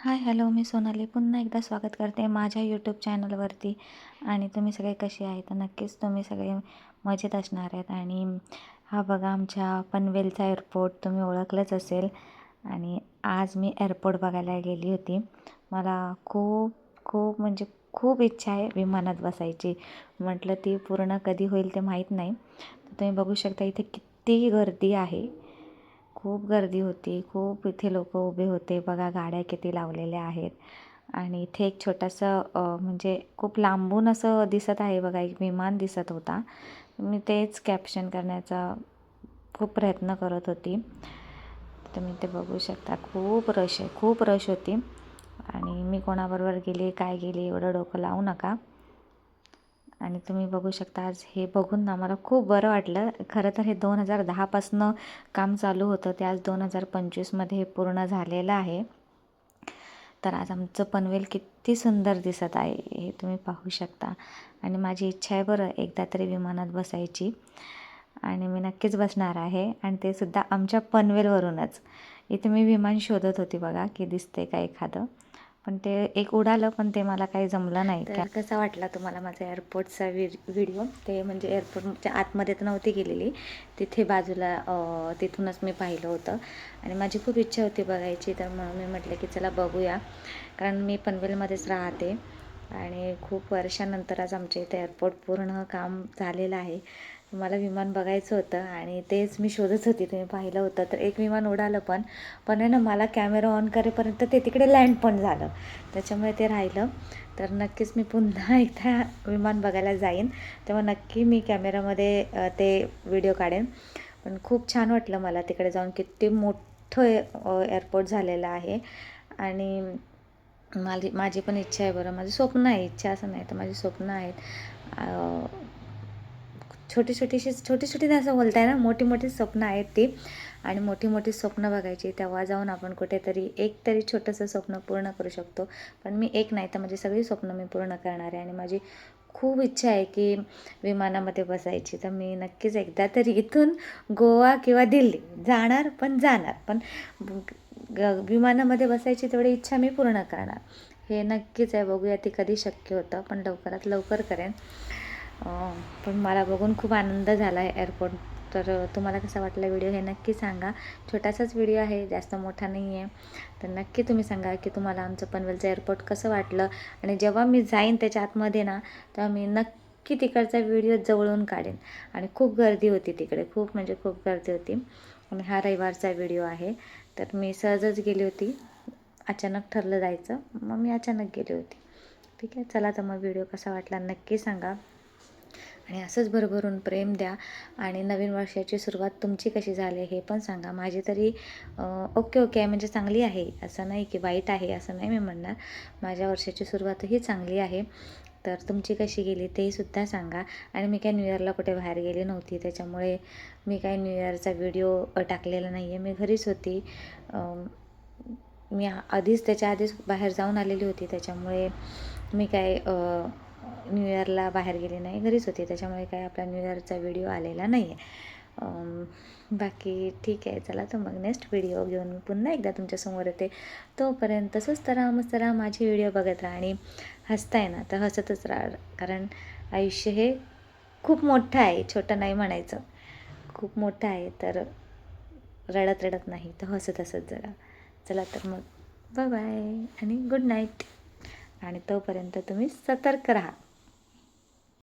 Hi hello, मी सोनाली पुन्हा एकदा स्वागत करते माझ्या यूट्यूब चॅनलवरती. आणि तुम्ही सगळे कसे आहेत? तर नक्कीच तुम्ही सगळे मजेत असणार आहेत. आणि हा बघा आमच्या पनवेलचा एअरपोर्ट तुम्ही ओळखलंच असेल. आणि आज मी एअरपोर्ट बघायला गेली होती. मला खूप खूप म्हणजे खूप इच्छा आहे विमानात बसायची. म्हटलं ती पूर्ण कधी होईल ते माहीत नाही. तर तुम्ही बघू शकता इथे किती गर्दी आहे. खूप गर्दी होती. खूप इथे लोक उभे होते. बघा गाड्या किती लावलेल्या आहेत. आणि इथे एक छोटंसं म्हणजे खूप लांबून असं दिसत आहे बघा, एक विमान दिसत होता. मी तेच कॅप्शन करण्याचा खूप प्रयत्न करत होती. तुम्ही ते बघू शकता. खूप रश आहे, खूप रश होती. आणि मी कोणाबरोबर गेले काय गेले एवढं डोकं लावू नका. आणि तुम्ही बघू शकता आज हे बघून ना मला खूप बरं वाटलं. खरं तर हे 2010पासनं काम चालू होतं, ते आज 2025मध्ये हे पूर्ण झालेलं आहे. तर आज आमचं पनवेल किती सुंदर दिसत आहे हे तुम्ही पाहू शकता. आणि माझी इच्छा आहे बरं एकदा तरी विमानात बसायची. आणि मी नक्कीच बसणार आहे. आणि ते सुद्धा आमच्या पनवेलवरूनच. इथे मी विमान शोधत होती बघा की दिसते का एखादं, पण ते एक उडालं, पण ते मला काही जमलं नाही. तर कसा वाटला तुम्हाला माझा एअरपोर्टचा व्हिडिओ? ते म्हणजे एअरपोर्टच्या आतमध्ये तर नव्हती गेलेली, तिथे बाजूला तिथूनच मी पाहिलं होतं. आणि माझी खूप इच्छा होती बघायची, तर म्हणून मी म्हटलं की चला बघूया. कारण मी पनवेलमध्येच राहते आणि खूप वर्षानंतर आज आमच्या इथे एअरपोर्ट पूर्ण काम झालेलं आहे. मला विमान बघायचं होतं आणि तेच मी शोधत होती. तुम्ही पाहिलं होतं तर एक विमान उडालं, पण आहे ना, मला कॅमेरा ऑन करेपर्यंत ते तिकडे लँड पण झालं, त्याच्यामुळे ते राहिलं. तर नक्कीच मी पुन्हा एकदा विमान बघायला जाईन, तेव्हा नक्की मी कॅमेरामध्ये ते व्हिडिओ काढेन. पण खूप छान वाटलं मला तिकडे जाऊन. किती मोठं एअरपोर्ट झालेलं आहे. आणि माझी पण इच्छा आहे बरं, माझं स्वप्न आहे, इच्छा असं नाही तर माझी स्वप्न आहेत. छोटी छोटी असं बोलताय ना, मोठी मोठी स्वप्न आहेत ती. आणि मोठी मोठी स्वप्न बघायची, तेव्हा जाऊन आपण कुठेतरी एक तरी छोटंसं स्वप्न पूर्ण करू शकतो. पण मी एक नाही तर माझी सगळी स्वप्न मी पूर्ण करणार आहे. आणि माझी खूप इच्छा आहे की विमानामध्ये बसायची. तर मी नक्कीच एकदा तरी इथून गोवा किंवा दिल्ली जाणार, पण विमानामध्ये बसायची तेवढी इच्छा मी पूर्ण करणार. हे नक्कीच आहे. बघूया ते कधी शक्य होतं, पण लवकरात लवकर करेन. पण मला बघून खूप आनंद झाला आहे एअरपोर्ट. तर तुम्हाला कसा वाटला व्हिडिओ हे नक्की सांगा. छोटासाच व्हिडिओ आहे, जास्त मोठा नाही आहे. तर नक्की तुम्ही सांगा की तुम्हाला आमचं पनवेलचं एअरपोर्ट कसं वाटलं. आणि जेव्हा मी जाईन त्याच्या आतमध्ये ना, तेव्हा मी नक्की तिकडचा व्हिडिओ जवळून काढेन. आणि खूप गर्दी होती तिकडे, खूप म्हणजे खूप गर्दी होती. आणि हा रविवारचा व्हिडिओ आहे. तर मी सहजच गेली होती, अचानक ठरलं जायचं, मग मी अचानक गेली होती. ठीक आहे, चला तर मग व्हिडिओ कसा वाटला नक्की सांगा. आणि असंच भरभरून प्रेम द्या. आणि नवीन वर्षाची सुरुवात तुमची कशी झाली हे पण सांगा. माझी तरी ओके आहे, म्हणजे चांगली आहे, असं नाही की वाईट आहे असं नाही मी म्हणणार. माझ्या वर्षाची सुरुवातही चांगली आहे. तर तुमची कशी गेली तेही सुद्धा सांगा. आणि मी काय न्यू इयरला कुठे बाहेर गेली नव्हती, त्याच्यामुळे मी काय न्यू इयरचा व्हिडिओ टाकलेला नाही आहे. मी घरीच होती. मी त्याच्या आधीच बाहेर जाऊन आलेली होती, त्याच्यामुळे मी काय न्यू इयरला बाहेर गेले नाही, घरीच होते. त्याच्यामुळे काय आपला न्यू इयरचा व्हिडिओ आलेला नाही आहे. बाकी ठीक आहे. चला तर मग नेक्स्ट व्हिडिओ घेऊन मी पुन्हा एकदा तुमच्यासमोर येते. तोपर्यंत तसंच तरा मस्त राहा, माझी व्हिडिओ बघत राहा. आणि हसताय ना तर हसतच राहा, कारण आयुष्य हे खूप मोठं आहे, छोटं नाही म्हणायचं, खूप मोठं आहे. तर रडत रडत नाही तर हसत हसत जरा. चला तर मग बाय बाय आणि गुड नाईट. आणि तोपर्यंत तुम्ही सतर्क राहा.